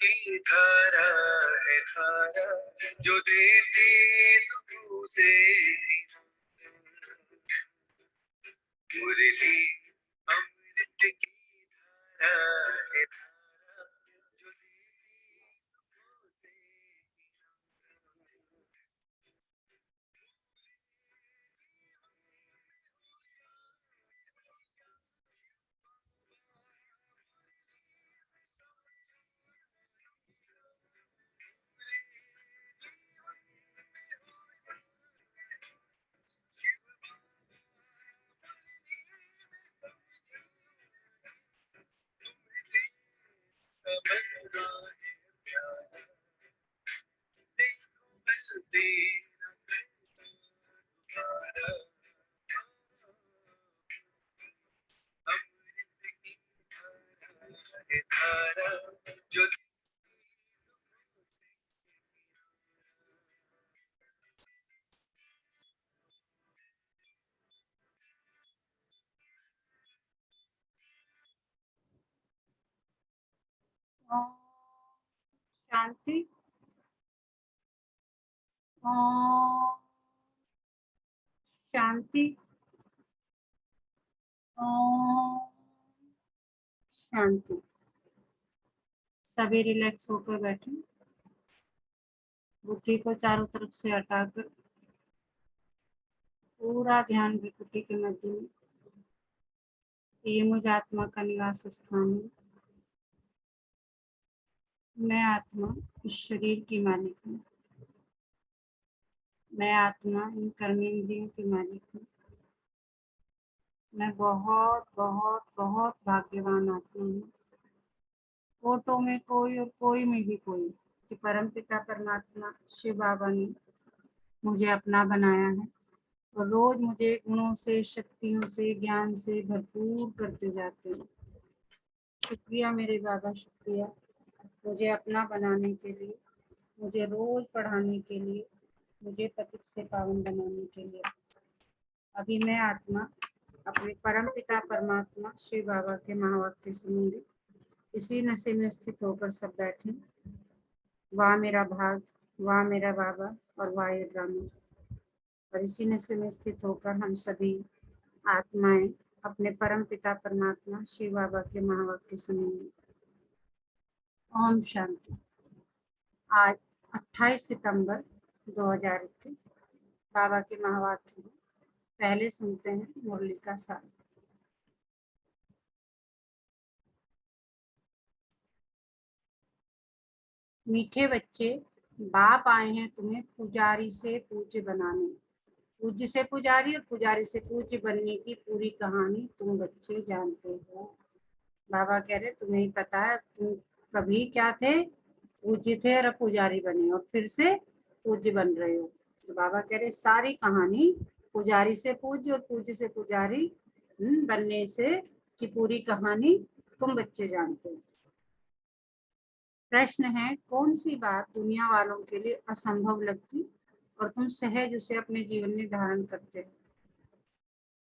की धारा है धारा जो देती दुखों से मुरली अमृत की धारा है धारा जो देती दुखों से जो ओम शांति। ओम शांति। ओम शांति। सभी रिलैक्स होकर बैठे, बुद्धि को चारों तरफ से हटाकर पूरा ध्यान विकुटी के मध्य में। ये मुझ आत्मा का निवास स्थान है। मैं आत्मा इस शरीर की मालिक हूँ। मैं आत्मा इन कर्मेंद्रियों की मालिक हूँ। मैं बहुत बहुत बहुत भाग्यवान आत्मा हूँ। फोटो में कोई और कोई में भी कोई कि परम पिता परमात्मा शिव बाबा ने मुझे अपना बनाया है और रोज मुझे गुणों से, शक्तियों से, ज्ञान से भरपूर करते जाते हैं। शुक्रिया मेरे बाबा, शुक्रिया मुझे अपना बनाने के लिए, मुझे रोज पढ़ाने के लिए, मुझे पतित से पावन बनाने के लिए। अभी मैं आत्मा अपने परम पिता परमात्मा शिव बाबा के महावाक्य सुनूंगी। इसी नशे में स्थित होकर सब बैठे। वाह मेरा भाग, वाह मेरा बाबा और वाह ये ड्रामा। और इसी नशे में स्थित होकर हम सभी आत्माएं अपने परम पिता परमात्मा शिव बाबा के महावाक्य सुनेंगे। ओम शांति। आज 28 सितंबर 2021 बाबा के महावाक्य में पहले सुनते हैं मुरली का सार। मीठे बच्चे, बाप आए हैं तुम्हें पुजारी से पूज्य बनाने। पूज्य से पुजारी और पुजारी से पूज्य बनने की पूरी कहानी तुम बच्चे जानते हो। बाबा कह रहे तुम्हें ही पता है, तुम कभी क्या थे, पूज्य थे और अब पुजारी बने और फिर से पूज्य बन रहे हो। तो बाबा कह रहे सारी कहानी पुजारी से पूज्य और पूज्य से पुजारी बनने से की पूरी कहानी तुम बच्चे जानते हो। प्रश्न है, कौन सी बात दुनिया वालों के लिए असंभव लगती और तुम सहज उसे अपने जीवन में धारण करते हो?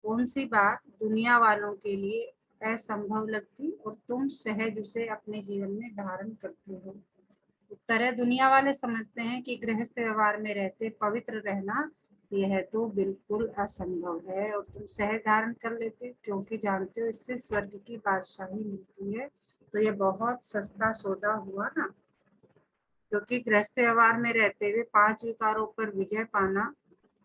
कौन सी बात दुनिया वालों के लिए असंभव लगती और तुम सहज उसे अपने जीवन में धारण करते हो? उत्तर है, दुनिया वाले समझते हैं कि गृहस्थ व्यवहार में रहते पवित्र रहना यह तो बिल्कुल असंभव है और तुम सहज धारण कर लेते क्योंकि जानते हो इससे स्वर्ग की बादशाही मिलती है। तो ये बहुत सस्ता सौदा हुआ ना, क्योंकि गृहस्थ व्यवहार में रहते हुए 5 विकारों पर विजय पाना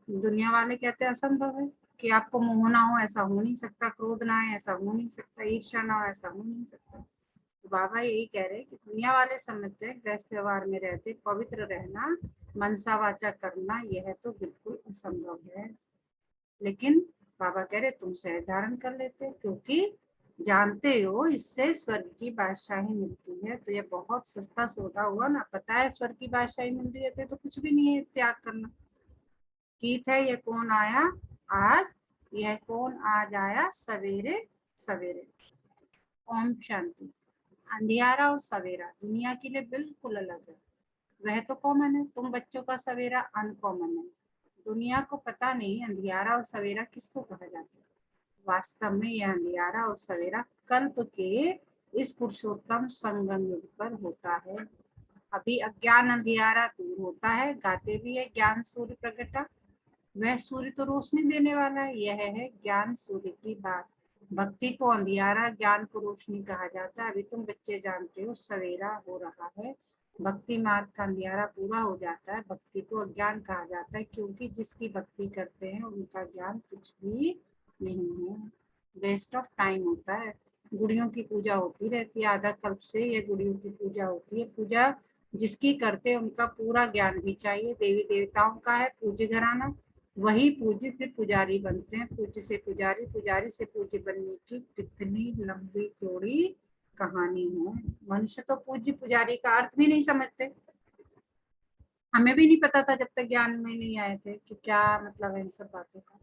दुनिया वाले कहते हैं असंभव है। कि आपको मोह ना हो ऐसा हो नहीं सकता, क्रोध ना आए ऐसा हो नहीं सकता, ईर्ष्या ना हो ऐसा हो नहीं सकता। तो बाबा यही कह रहे हैं कि दुनिया वाले समझते हैं गृहस्थ व्यवहार में रहते पवित्र रहना, मनसा वाचा करना यह तो बिल्कुल असंभव है। लेकिन बाबा कह रहे तुम सहज धारण कर लेते क्योंकि जानते हो इससे स्वर्ग की बादशाही मिलती है। तो ये बहुत सस्ता सौदा हुआ ना, पता है स्वर्ग की बादशाही मिल रही है तो कुछ भी नहीं है त्याग करना। गीत है, ये कौन आया आज, यह कौन आज आया सवेरे सवेरे। ओम शांति। अंधियारा और सवेरा दुनिया के लिए बिल्कुल अलग है। वह तो कॉमन है, तुम बच्चों का सवेरा अनकॉमन है। दुनिया को पता नहीं अंधियारा और सवेरा किसको कहा जाता है। वास्तव में यह अंधियारा और सवेरा कल्प के इस पुरुषोत्तम संगम युग पर होता है। अभी अज्ञान अंधियारा दूर होता है, गाते भी है ज्ञान सूर्य प्रगटा। वह सूर्य तो रोशनी देने वाला है, यह है ज्ञान सूर्य की बात। भक्ति को अंधियारा, ज्ञान को रोशनी कहा जाता है। अभी तुम बच्चे जानते हो सवेरा हो रहा है, भक्ति मार्ग का अंधियारा पूरा हो जाता है। भक्ति को अज्ञान कहा जाता है, क्योंकि जिसकी भक्ति करते हैं उनका ज्ञान कुछ भी नहीं है, वेस्ट ऑफ टाइम होता है। गुड़ियों की पूजा होती रहती है, आधा कल्प से ये गुड़ियों की पूजा होती है। पूजा जिसकी करते हैं उनका पूरा ज्ञान भी चाहिए। देवी देवताओं का है पूज्य घराना, वही पूज्य फिर पुजारी बनते हैं। पूज्य से पुजारी, पुजारी से पूज्य बनने की कितनी लंबी चौड़ी कहानी है। मनुष्य तो पूज्य पुजारी का अर्थ भी नहीं समझते। हमें भी नहीं पता था जब तक ज्ञान में नहीं आए थे कि क्या मतलब है इन सब बातों का।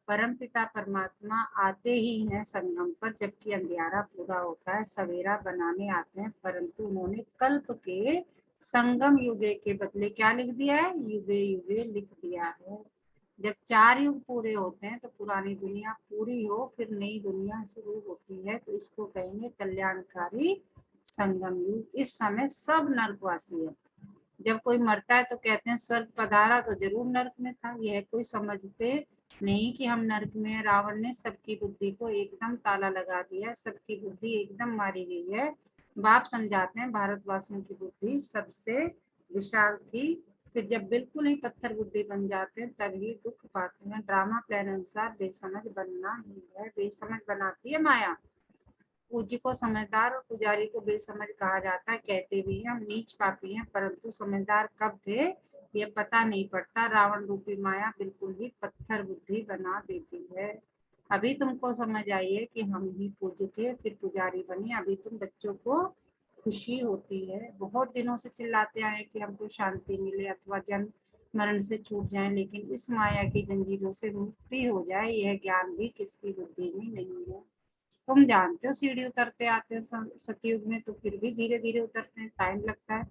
परम पिता परमात्मा आते ही हैं संगम पर, जबकि अंधियारा पूरा होता है। सवेरा बनाने आते हैं, परंतु उन्होंने कल्प के संगम युगे के बदले क्या लिख दिया है? युगे युगे लिख दिया है। जब 4 युग पूरे होते हैं तो पुरानी दुनिया पूरी हो, फिर नई दुनिया शुरू होती है, तो इसको कहेंगे कल्याणकारी संगम युग। इस समय सब नरकवासी है। जब कोई मरता है तो कहते हैं स्वर्ग पधारा, तो जरूर नरक में था। यह कोई समझते नहीं कि हम नरक में हैं। रावण ने सबकी बुद्धि को एकदम ताला लगा दिया, सबकी बुद्धि एकदम मारी गई है। बाप समझाते हैं भारतवासियों की बुद्धि सबसे विशाल थी, फिर जब बिल्कुल ही पत्थर बुद्धि बन जाते हैं तभी दुख पाते हैं। ड्रामा प्लान अनुसार बेसमझ बनना ही है, बेसमझ बनाती है माया। पूज्य को समझदार और पुजारी को बेसमझ कहा जाता है। कहते भी हैं हम नीच पापी हैं, परंतु समझदार कब थे ये पता नहीं पड़ता। रावण रूपी माया बिल्कुल ही पत्थर बुद्धि बना देती है। अभी तुमको समझ आई है कि हम ही पूज्य थे फिर पुजारी बने। अभी तुम बच्चों को खुशी होती है। बहुत दिनों से चिल्लाते आए कि हमको शांति मिले अथवा जन्म मरण से छूट जाए, लेकिन इस माया की जंजीरों से मुक्ति हो जाए, यह ज्ञान भी किसकी बुद्धि में नहीं है। तुम जानते हो सीढ़ी उतरते आते हैं सतयुग में, तो फिर भी धीरे धीरे उतरते हैं, टाइम लगता है।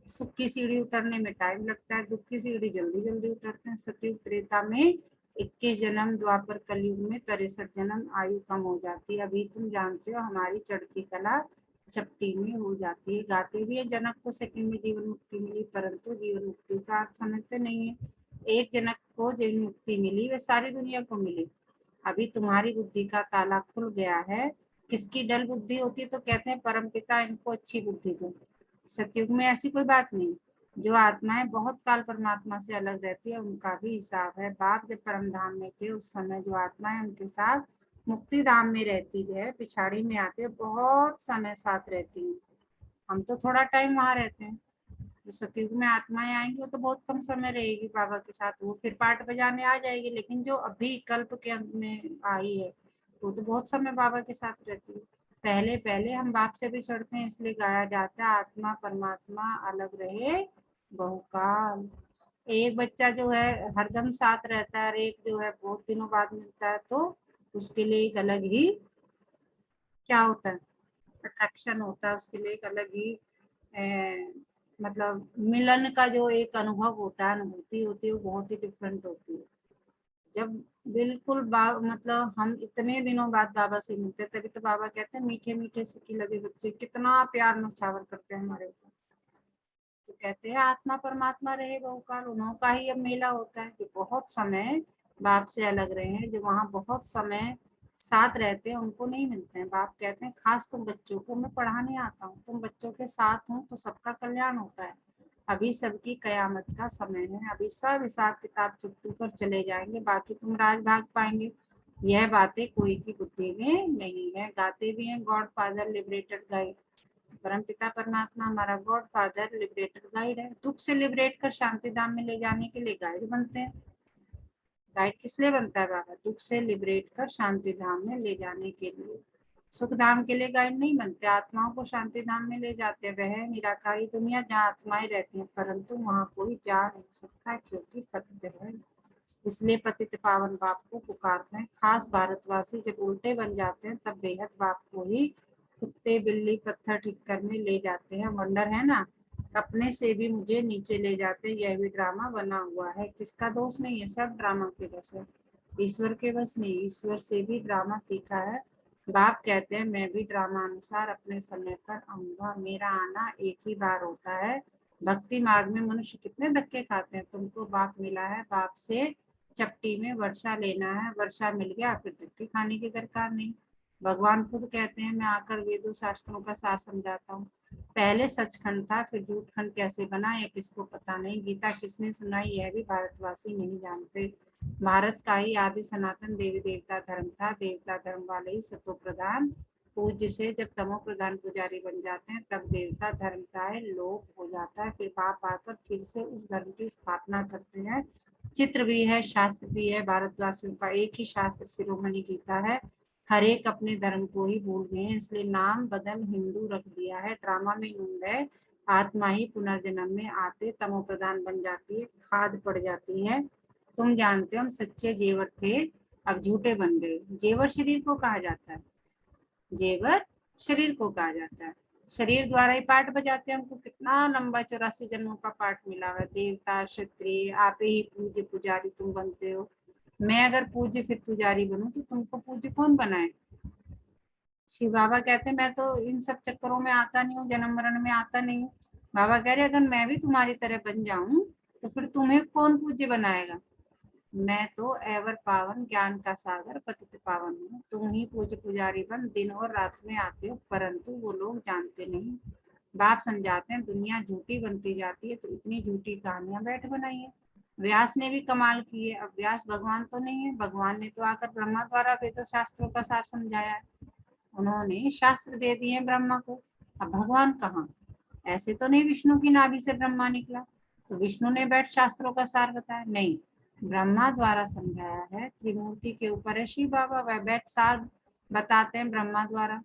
सुख की सीढ़ी उतरने में टाइम लगता है, दुख की सीढ़ी जल्दी जल्दी उतरते हैं। सतयुग त्रेता में 21 जन्म, द्वापर कलयुग में 63 जन्म, आयु कम हो जाती है। अभी तुम जानते हो हमारी चढ़ती कला चपटी में हो जाती है। गाते भी है जनक को सेकंड में जीवन मुक्ति मिली, परंतु जीवन मुक्ति का अर्थ समझते नहीं है। एक जनक को जीवन मुक्ति मिली, वे सारी दुनिया को मिली। अभी तुम्हारी बुद्धि का ताला खुल गया है। किसकी डल बुद्धि होती है तो कहते हैं परमपिता इनको अच्छी बुद्धि दो। सतयुग में ऐसी कोई बात नहीं। जो आत्माएं बहुत काल परमात्मा से अलग रहती है उनका भी हिसाब है। बाप जब परम धाम में थे उस समय जो आत्माएं उनके साथ मुक्ति धाम में रहती है, पिछाड़ी में आते बहुत समय साथ रहती हैं। हम तो थोड़ा टाइम वहां रहते हैं। जो सतयुग में आत्माएं आएंगी वो तो बहुत कम समय रहेगी बाबा के साथ, वो फिर पाठ बजाने आ जाएगी। लेकिन जो अभी कल्प के अंत में आई है वो तो बहुत समय बाबा के साथ रहती है। पहले पहले हम बाप से भी चढ़ते हैं, इसलिए गाया जाता है आत्मा परमात्मा अलग रहे बहुकाल। एक बच्चा जो है हरदम साथ रहता है और एक जो है बहुत दिनों बाद मिलता है, तो उसके लिए एक अलग ही क्या होता है, अट्रैक्शन होता है। उसके लिए एक अलग ही मतलब मिलन का जो एक अनुभव होता है, अनुभूति होती है, वो बहुत ही डिफरेंट होती है। जब बिल्कुल मतलब हम इतने दिनों बाद बाबा से मिलते हैं, तभी तो बाबा कहते हैं मीठे मीठे सिक्के लगे बच्चे कितना प्यार नछावर करते हैं हमारे ऊपर। तो कहते हैं आत्मा परमात्मा रहे बहुकाल, उन्हों का ही अब मेला होता है कि बहुत समय बाप से अलग रहे हैं। जो वहाँ बहुत समय साथ रहते हैं उनको नहीं मिलते हैं। बाप कहते हैं खास तुम बच्चों को मैं पढ़ाने आता हूँ, तुम बच्चों के साथ हो तो सबका कल्याण होता है। अभी सबकी कयामत का समय है, अभी सब हिसाब किताब चुप कर चले जाएंगे, बाकी तुम राज भाग पाएंगे। यह बातें कोई की बुद्धि में नहीं है। गाते भी हैं गॉड फादर लिबरेटेड गाइड। परमपिता परमात्मा हमारा गॉड फादर लिबरेटर गाइड है। दुख से लिबरेट कर शांति धाम में ले जाने के लिए गाइड बनते हैं। गाइड किस लिए बनता है बाबा? दुख से लिबरेट कर शांति धाम में ले जाने के लिए। सुख धाम के लिए गाइड नहीं बनते, आत्माओं को शांति धाम में ले जाते हैं। वह निराकारी दुनिया जहाँ आत्माएं रहती हैं, परंतु वहाँ कोई जा नहीं सकता क्योंकि पतित है। इसलिए पतित पावन बाप को पुकारते हैं। खास भारतवासी जब उल्टे बन जाते हैं तब बेहद बाप को ही कुत्ते बिल्ली पत्थर ठीक करने ले जाते हैं। वंडर है ना, अपने से भी मुझे नीचे ले जाते हैं। यह भी ड्रामा बना हुआ है, किसका दोष नहीं है, सब ड्रामा के बस है। ईश्वर के बस नहीं, ईश्वर से भी ड्रामा तीखा है। बाप कहते हैं मैं भी ड्रामा अनुसार अपने समय पर आऊंगा। मेरा आना एक ही बार होता है, भक्ति मार्ग में मनुष्य कितने धक्के खाते हैं। तुमको बाप मिला है, बाप से चपटी में वर्षा लेना है, वर्षा मिल गया फिर धक्के खाने की दरकार नहीं। भगवान खुद कहते हैं मैं आकर वेदों शास्त्रों का सार समझाता हूँ। पहले सचखंड था फिर झूठखंड कैसे बना यह किसको पता नहीं। गीता किसने सुनाई यह भी भारतवासी नहीं जानते। भारत का ही आदि सनातन देवी देवता धर्म था। देवता धर्म वाले ही सतो प्रधान पूज्य से जब तमो प्रधान पुजारी बन जाते हैं तब देवता धर्म का लोप हो जाता है। फिर बाप आकर फिर से उस धर्म की स्थापना करते हैं। चित्र भी है, शास्त्र भी है। भारतवासियों का एक ही शास्त्र शिरोमणि गीता है। हर एक अपने धर्म को ही भूल गए हैं, इसलिए नाम बदल हिंदू रख दिया है। ड्रामा में नूंद है, आत्मा ही पुनर्जन्म में आते तमो प्रधान बन जाती है, खाद पड़ जाती है। तुम जानते हो हम सच्चे जेवर थे, अब झूठे बन गए। जेवर शरीर को कहा जाता है, जेवर शरीर को कहा जाता है। शरीर द्वारा ही पाठ बजाते हैं। हमको कितना लंबा 84 जन्मों का पाठ मिला है। देवता क्षत्रिय आप ही पूज्य पुजारी तुम बनते हो। मैं अगर पूज्य फिर पुजारी बनूं तो तुमको पूज्य कौन बनाए। शिव बाबा कहते हैं मैं तो इन सब चक्करों में आता नहीं हूँ, जन्म मरण में आता नहीं हूँ। बाबा कह रहे अगर मैं भी तुम्हारी तरह बन जाऊं तो फिर तुम्हें कौन पूज्य बनाएगा। मैं तो एवर पावन ज्ञान का सागर पतित पावन हूँ। तुम ही पूज्य पुजारी बन दिन और रात में आते हो, परंतु वो लोग जानते नहीं। बाप समझाते हैं दुनिया झूठी बनती जाती है तो इतनी झूठी कहानियां बैठ बनाई है। व्यास ने भी कमाल की है। अब व्यास भगवान तो नहीं है, भगवान ने तो आकर ब्रह्मा द्वारा वेद शास्त्रों का सार समझाया है। उन्होंने शास्त्र दे दिए ब्रह्मा को। अब भगवान कहाँ। ऐसे तो नहीं विष्णु की नाभि से ब्रह्मा निकला तो विष्णु ने बैठ शास्त्रों का सार बताया, नहीं। ब्रह्मा द्वारा समझाया है। त्रिमूर्ति के ऊपर है शिव बाबा, वह बैठ सार बताते हैं ब्रह्मा द्वारा।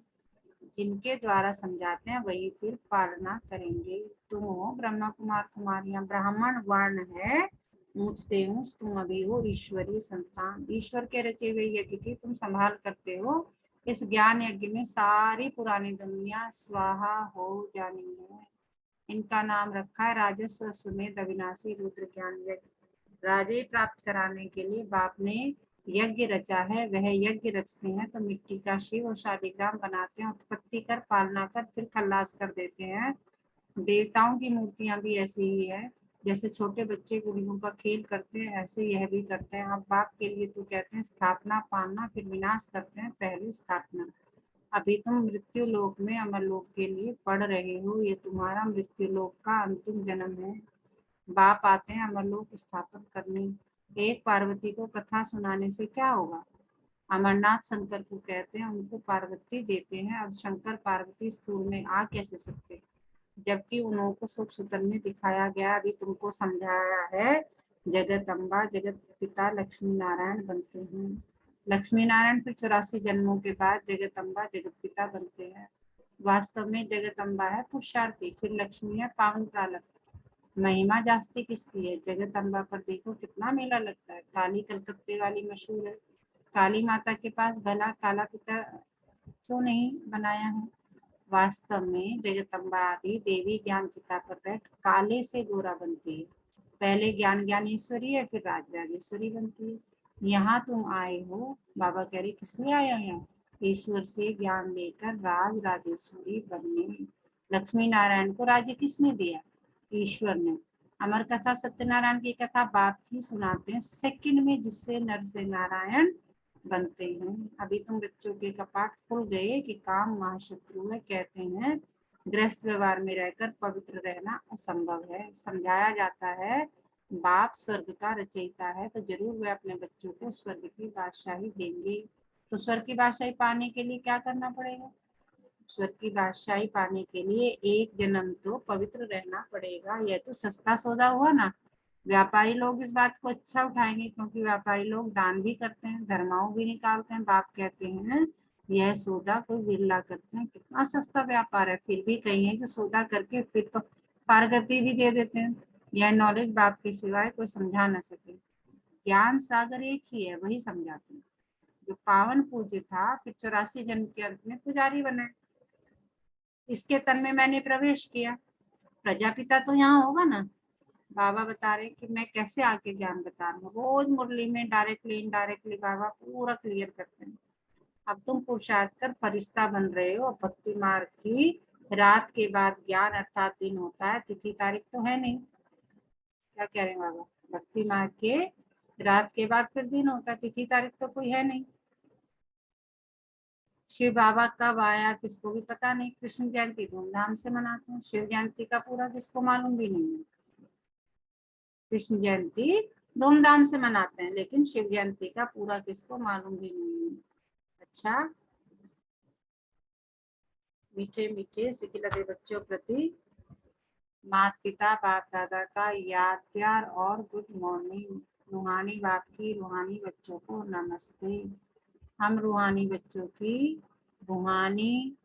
जिनके द्वारा समझाते हैं वही फिर पालना करेंगे। तुम हो ब्रह्मा कुमार कुमारियां, ब्राह्मण वर्ण है ऊंचते ऊंच, तुम अभी हो ईश्वरीय संतान। ईश्वर के रचे हुए यज्ञ की तुम संभाल करते हो। इस ज्ञान यज्ञ में सारी पुरानी दुनिया स्वाहा हो जानी है। इनका नाम रखा है राजस्व सुमेध अविनाशी रुद्र ज्ञान यज्ञ। राजे प्राप्त कराने के लिए बाप ने यज्ञ रचा है। वह यज्ञ रचते हैं तो मिट्टी का शिव और शालिग्राम बनाते हैं, उत्पत्ति कर पालना कर फिर खल्लास कर देते हैं। देवताओं की मूर्तियां भी ऐसी ही है। जैसे छोटे बच्चे गुड़ियों का खेल करते हैं ऐसे यह भी करते हैं। अब बाप के लिए तो कहते हैं स्थापना पालना फिर विनाश करते हैं, पहली स्थापना। अभी तुम मृत्यु लोक में अमर लोक के लिए पढ़ रहे हो। ये तुम्हारा मृत्यु लोक का अंतिम जन्म है। बाप आते हैं अमरलोक स्थापन करने। एक पार्वती को कथा सुनाने से क्या होगा। अमरनाथ शंकर को कहते हैं उनको पार्वती देते हैं। अब शंकर पार्वती स्थूल में आ कैसे सकते, जबकि उनको सुख सुतन में दिखाया गया। अभी तुमको समझाया है जगत अम्बा जगत पिता लक्ष्मी नारायण बनते हैं। लक्ष्मी नारायण फिर 84 जन्मों के बाद जगत अम्बा जगत पिता बनते हैं। वास्तव में जगत अम्बा है पुरुषार्थी, फिर लक्ष्मी है पावन प्रालक। महिमा जास्ती किसकी है। जगत अम्बा पर देखो कितना मेला लगता है। काली कलकत्ते वाली मशहूर है। काली माता के पास भला काला पिता क्यों नहीं बनाया है। वास्तव में जगदम्बा आदि देवी ज्ञान चिता पर बैठ काले से गोरा बनती है। पहले ज्ञान ज्ञानेश्वरी है फिर राज राजेश्वरी बनती है। यहाँ तुम आए हो, बाबा कह रही किस लिए आया है, ईश्वर से ज्ञान लेकर राज राजेश्वरी बनने। लक्ष्मी नारायण को राज्य किसने दिया, ईश्वर ने। अमर कथा सत्यनारायण की कथा बाप ही सुनाते हैं सेकंड में, जिससे नर से नारायण बनते हैं। अभी तुम बच्चों के कपाट खुल गए कि काम महाशत्रु है। कहते हैं गृहस्थ व्यवहार में रहकर पवित्र रहना असंभव है। समझाया जाता है बाप स्वर्ग का रचयिता है तो जरूर वह अपने बच्चों को स्वर्ग की बादशाही देंगे। तो स्वर्ग की बादशाही पाने के लिए क्या करना पड़ेगा। स्वर्ग की बादशाही पाने के लिए एक जन्म तो पवित्र रहना पड़ेगा। यह तो सस्ता सौदा हुआ ना। व्यापारी लोग इस बात को अच्छा उठाएंगे क्योंकि व्यापारी लोग दान भी करते हैं, धर्माओं भी निकालते हैं। बाप कहते हैं यह सौदा कोई बिरला करते हैं। कितना सस्ता व्यापार है, फिर भी कई हैं जो सौदा करके फिर पारगति भी दे देते हैं। यह नॉलेज बाप के सिवाय कोई समझा न सके। ज्ञान सागर एक ही है, वही समझाते हैं। जो पावन पूज्य था फिर 84 जन्म के अंत में पुजारी बने। इसके तन में मैंने प्रवेश किया। प्रजापिता तो यहाँ होगा ना। बाबा बता रहे कि मैं कैसे आके ज्ञान बता रहा हूँ। रोज मुरली में डायरेक्टली इनडायरेक्टली बाबा पूरा क्लियर करते हैं। अब तुम पुरुषार्थ कर फरिश्ता बन रहे हो, भक्ति मार्ग की रात के बाद ज्ञान अर्थात दिन होता है, तिथि तारीख तो है नहीं। क्या कह रहे हैं बाबा? भक्ति मार्ग के रात के बाद फिर दिन होता है, तिथि तारीख तो कोई है नहीं। शिव बाबा कब आया किसको भी पता नहीं। कृष्ण जयंती धूमधाम से मनाते हैं, शिव जयंती का पूरा किसको मालूम भी नहीं है। कृष्ण जयंती धूमधाम से मनाते हैं, लेकिन शिव जयंती का पूरा किसको मालूम भी नहीं है। अच्छा, मीठे मीठे सिके लगे बच्चों प्रति माता पिता बाप दादा का याद प्यार और गुड मॉर्निंग। रूहानी बाप की रूहानी बच्चों को नमस्ते। हम रूहानी बच्चों की रूहानी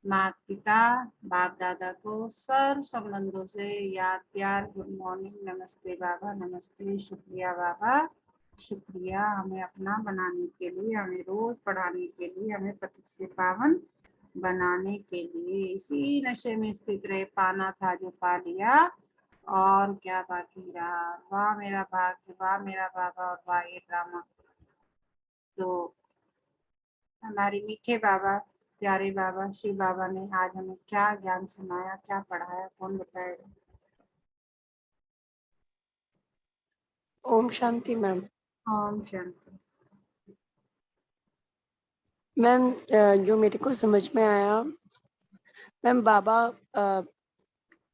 माता पिता बाप दादा को सर्व संबंधों से याद प्यार गुड मॉर्निंग नमस्ते बाबा नमस्ते शुक्रिया बाबा शुक्रिया, हमें अपना बनाने के लिए, हमें रोज पढ़ाने के लिए, हमें पतित से पावन बनाने के लिए। इसी नशे में स्थित रहे, पाना था जो पा लिया और क्या बाकी रहा। वाह मेरा भाग्य, वाह मेरा बाबा और वाह ये ड्रामा। तो हमारे मीठे बाबा प्यारे बाबा शिव बाबा ने आज हमें क्या ज्ञान सुनाया, क्या पढ़ाया, कौन बताएगा? ओम शांति मैम। ओम शांति। मैम जो मेरे को समझ में आया मैम, बाबा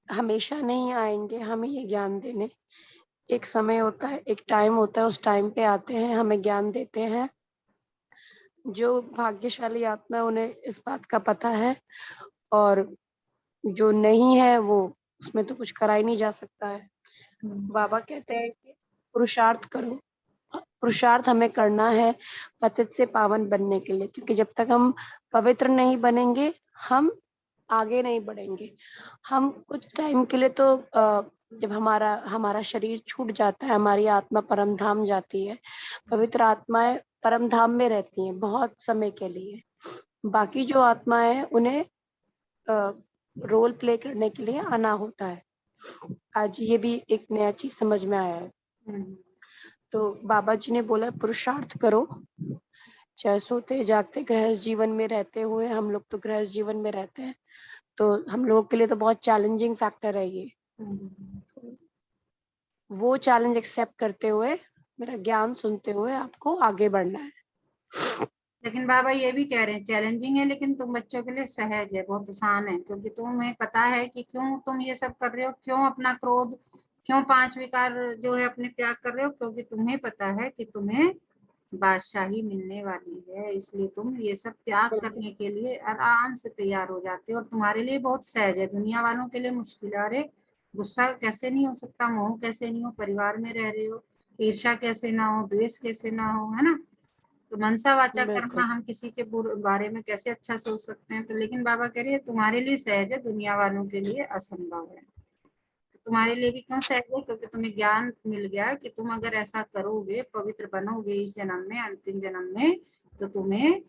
हमेशा नहीं आएंगे हमें ये ज्ञान देने। एक समय होता है, एक टाइम होता है, उस टाइम पे आते हैं, हमें ज्ञान देते हैं। जो भाग्यशाली आत्मा है उन्हें इस बात का पता है, और जो नहीं है वो उसमें तो कुछ करा ही नहीं जा सकता है। बाबा कहते हैं कि पुरुषार्थ करो। पुरुषार्थ हमें करना है पतित से पावन बनने के लिए, क्योंकि जब तक हम पवित्र नहीं बनेंगे हम आगे नहीं बढ़ेंगे। हम कुछ टाइम के लिए तो जब हमारा हमारा शरीर छूट जाता है, हमारी आत्मा परम धाम जाती है। पवित्र आत्माएं परम धाम में रहती हैं बहुत समय के लिए। बाकी जो आत्माएं हैं उन्हें रोल प्ले करने के लिए आना होता है। आज ये भी एक नया चीज समझ में आया है। तो बाबा जी ने बोला पुरुषार्थ करो, चाहे सोते जागते गृहस्थ जीवन में रहते हुए। हम लोग तो गृहस्थ जीवन में रहते हैं, तो हम लोगों के लिए तो बहुत चैलेंजिंग फैक्टर है ये। वो चैलेंज एक्सेप्ट करते हुए, मेरा ज्ञान सुनते हुए आपको आगे बढ़ना है। लेकिन बाबा ये भी कह रहे हैं चैलेंजिंग है, लेकिन तुम बच्चों के लिए सहज है, बहुत आसान है, क्योंकि तुम्हें पता है कि क्यों तुम ये सब कर रहे हो, क्यों अपना क्रोध, क्यों पांच विकार जो है अपने त्याग कर रहे हो, क्योंकि तुम्हें पता है कि तुम्हें बादशाही मिलने वाली है। इसलिए तुम ये सब त्याग करने के लिए आराम से तैयार हो जाते हो, और तुम्हारे लिए बहुत सहज है। दुनिया वालों के लिए मुश्किल है। अरे गुस्सा कैसे नहीं हो सकता, मोह कैसे नहीं हो, परिवार में रह रहे हो, ईर्ष्या कैसे ना हो, द्वेष कैसे ना हो, है ना। तो मनसा वाचा कर्मा बिल्कुल। हम किसी के बारे में कैसे अच्छा सोच सकते हैं। तो लेकिन बाबा कह रही है तुम्हारे लिए सहज है, दुनिया वालों के लिए असंभव है। तुम्हारे लिए भी क्यों सहज है? क्योंकि तुम्हें ज्ञान मिल गया कि तुम अगर ऐसा करोगे, पवित्र बनोगे इस जन्म में, अंतिम जन्म में, तो तुम्हें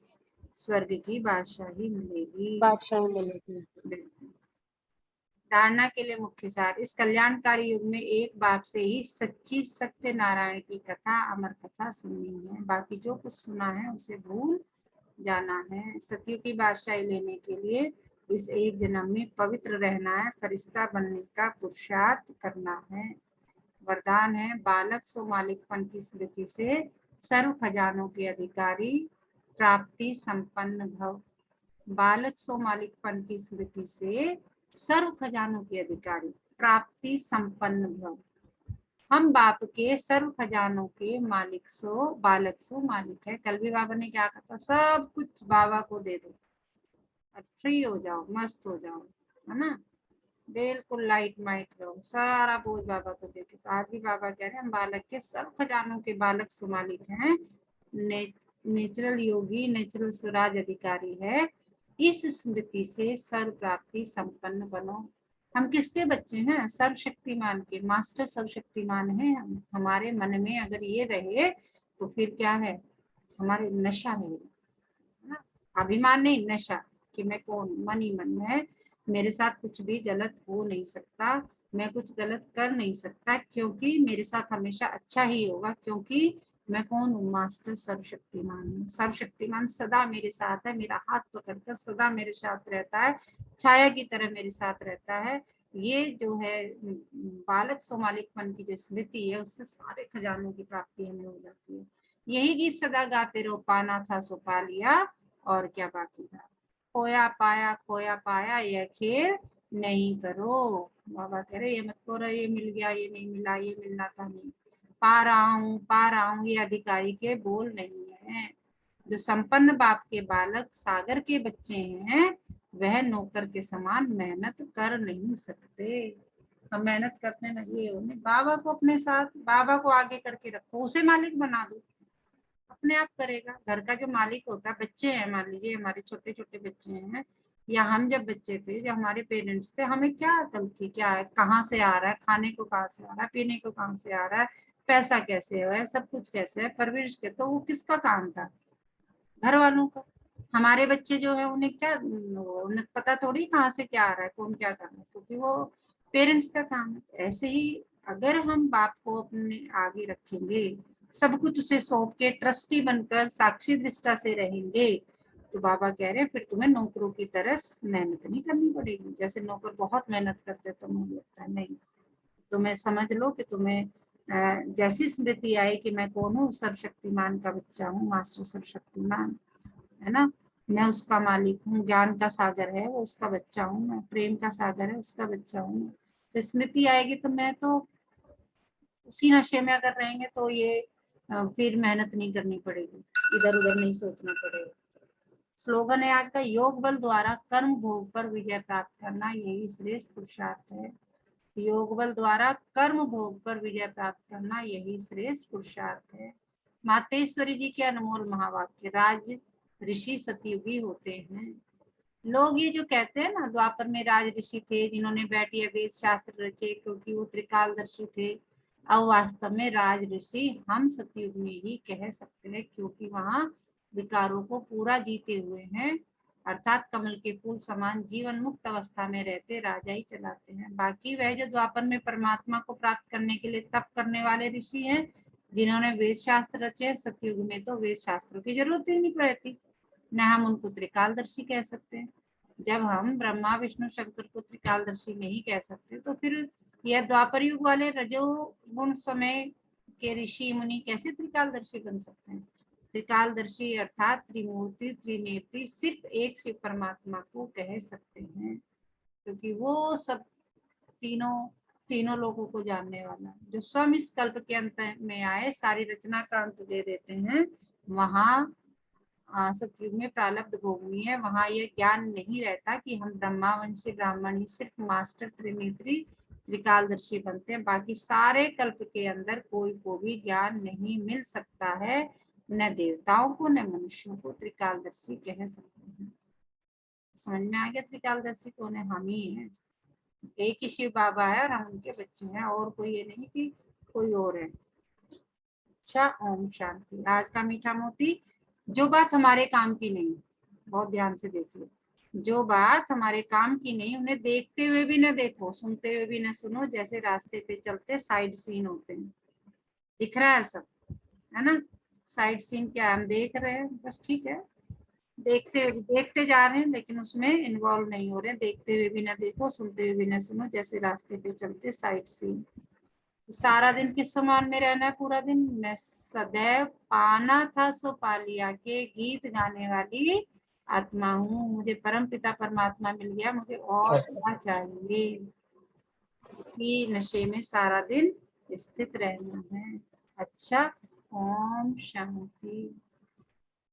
स्वर्ग की बादशाही मिलेगी। बादशाह मिलेगी। बिल्कुल। धारणा के लिए मुख्य सार, इस कल्याणकारी युग में एक बाप से ही सच्ची सत्य नारायण की कथा, अमर कथा सुननी है। बाकी जो कुछ सुना है उसे भूल जाना है। सतयुग की बादशाही लेने के लिए इस एक जन्म में पवित्र रहना है, फरिश्ता बनने का पुरुषार्थ करना है। वरदान है, बालक सो मालिकपन की स्मृति से सर्व खजानों के अधिकारी प्राप्ति संपन्न भव। बालक सो मालिकपन की स्मृति से सर्व खजानों के अधिकारी प्राप्ति संपन्न भव। हम बाप के सर्व खजानों के मालिक सो, बालक सो मालिक है। कल भी बाबा ने क्या कहा था, सब कुछ बाबा को दे दो और फ्री हो जाओ, मस्त हो जाओ, है ना, बिल्कुल लाइट माइट रहो, सारा बोझ बाबा को देके। तो आज भी बाबा कह रहे हैं हम बालक के सर्व खजानों के बालक सो मालिक हैं, नेचुरल योगी, नेचुरल स्वराज अधिकारी है। इस स्मृति से सर्व प्राप्ति संपन्न बनो। हम किसके बच्चे हैं? सर्वशक्तिमान के। मास्टर सर्वशक्तिमान है हम। हमारे मन में अगर ये रहे तो फिर क्या है, हमारे नशा है ना, अभिमान नहीं, नशा, कि मैं कौन, मन ही मन में, मेरे साथ कुछ भी गलत हो नहीं सकता, मैं कुछ गलत कर नहीं सकता, क्योंकि मेरे साथ हमेशा अच्छा ही होगा, क्योंकि मैं कौन हूँ? मास्टर सर्वशक्तिमान हूँ। सर्वशक्तिमान सदा मेरे साथ है, मेरा हाथ पकड़कर सदा मेरे साथ रहता है, छाया की तरह मेरे साथ रहता है। ये जो है बालक सोमालिकपन की जो स्मृति है, उससे सारे खजानों की प्राप्ति हमें हो जाती है। यही गीत सदा गाते रहो, पाना था सो पा लिया और क्या बाकी था, खोया पाया यह खेल नहीं करो। बाबा कह रहे ये मत करो, ये मिल गया, ये नहीं मिला, ये मिलना था नहीं, पा रहा हूँ, ये अधिकारी के बोल नहीं है। जो संपन्न बाप के बालक सागर के बच्चे हैं, वह नौकर के समान मेहनत कर नहीं सकते। हम मेहनत करते ना, ये होने बाबा को अपने साथ, बाबा को आगे करके रखो, उसे मालिक बना दो, अपने आप करेगा। घर का जो मालिक होता है, बच्चे हैं, मान लीजिए हमारे छोटे छोटे बच्चे हैं, या हम जब बच्चे थे, जब हमारे पेरेंट्स थे, हमें क्या अकल थी, क्या है, कहाँ से आ रहा है, खाने को कहाँ से आ रहा है, पीने को कहाँ से आ रहा है, पैसा कैसे है, सब कुछ कैसे है, परवरिश के, तो वो किसका काम था? घर वालों का। हमारे बच्चे जो है उन्हें क्या, उन्हें पता थोड़ी कहाँ से क्या आ रहा है, कौन क्या कर रहा है, क्योंकि वो पेरेंट्स का काम है। ऐसे ही अगर हम बाप को अपने आगे रखेंगे, सब कुछ उसे सौंप के ट्रस्टी बनकर साक्षी दृष्टा से रहेंगे, तो बाबा कह रहे हैं फिर तुम्हें नौकरों की तरह मेहनत नहीं करनी पड़ेगी। जैसे नौकर बहुत मेहनत करते तो मुझे लगता है नहीं, तुम्हें समझ लो कि तुम्हें जैसी स्मृति आई कि मैं कौन हूँ, सर्वशक्तिमान का बच्चा हूँ, मास्टर सर्वशक्तिमान है ना, मैं उसका मालिक हूँ, ज्ञान का सागर है वो उसका बच्चा हूँ, मैं प्रेम का सागर है उसका बच्चा हूँ। तो स्मृति आएगी तो मैं तो उसी नशे में अगर रहेंगे तो ये फिर मेहनत नहीं करनी पड़ेगी, इधर उधर नहीं सोचना पड़ेगा। स्लोगन है आज का, योग बल द्वारा कर्म भोग पर विजय प्राप्त करना यही श्रेष्ठ पुरुषार्थ है। योग बल द्वारा कर्म भोग पर विजय प्राप्त करना यही श्रेष्ठ पुरुषार्थ है। मातेश्वरी जी के अनमोल महावाक्य, राज ऋषि सतयुगी होते हैं। लोग ये जो कहते हैं ना, द्वापर में राज ऋषि थे जिन्होंने बैठिए वेद शास्त्र रचे क्योंकि वो त्रिकालदर्शी थे, अब वास्तव में राज ऋषि हम सतयुग में ही कह सकते हैं, क्योंकि वहां विकारों को पूरा जीते हुए हैं, अर्थात कमल के फूल समान जीवन मुक्त अवस्था में रहते राजा ही चलाते हैं। बाकी वह जो द्वापर में परमात्मा को प्राप्त करने के लिए तप करने वाले ऋषि हैं, जिन्होंने वेद शास्त्र रचे, सतयुग में तो वेद शास्त्रों की जरूरत ही नहीं पड़ती, न हम उनको त्रिकालदर्शी कह सकते हैं। जब हम ब्रह्मा विष्णु शंकर को त्रिकालदर्शी नहीं कह सकते, तो फिर यह द्वापर युग वाले रजोगुण समय के ऋषि मुनि कैसे त्रिकालदर्शी बन सकते हैं? त्रिकालदर्शी अर्थात त्रिमूर्ति त्रिनेत्री सिर्फ एक शिव परमात्मा को कह सकते हैं, क्योंकि वो सब तीनों लोगों को जानने वाला, जो स्वयं इस कल्प के अंत में आए, सारी रचना का अंत दे देते हैं। वहां सतयुग में प्रारब्ध भोगनी है, वहां यह ज्ञान नहीं रहता कि हम ब्रह्मावंशी ब्राह्मण ही सिर्फ मास्टर त्रिनेत्री त्रिकालदर्शी बनते हैं, बाकी सारे कल्प के अंदर कोई को भी ज्ञान नहीं मिल सकता है, न देवताओं को न मनुष्यों को त्रिकालदर्शी कह सकते हैं। समझ में आ गया त्रिकालदर्शी कौन है? हम ही हैं, एक ही शिव बाबा है और हम उनके बच्चे हैं, और कोई ये नहीं कि कोई और है। अच्छा, ओम शांति। आज का मीठा मोती, जो बात हमारे काम की नहीं, बहुत ध्यान से देखिए, जो बात हमारे काम की नहीं, उन्हें देखते हुए भी न देखो, सुनते हुए भी न सुनो, जैसे रास्ते पे चलते साइड सीन होते हैं, दिख रहा है सब, है ना? साइड सीन क्या हम देख रहे हैं, बस ठीक है, देखते जा रहे हैं, लेकिन उसमें इन्वॉल्व नहीं हो रहे, देखते हुए भी ना देखो, सुनते हुए भी ना सुनो, जैसे रास्ते पे चलते साइड सीन। सारा दिन किस समान में रहना है? पूरा दिन मैं सदैव पाना था सो पा लिया के गीत गाने वाली आत्मा हूँ, मुझे परम पिता परमात्मा मिल गया, मुझे और क्या चाहिए? इसी नशे में सारा दिन स्थित रहना है। अच्छा, ओम शांति।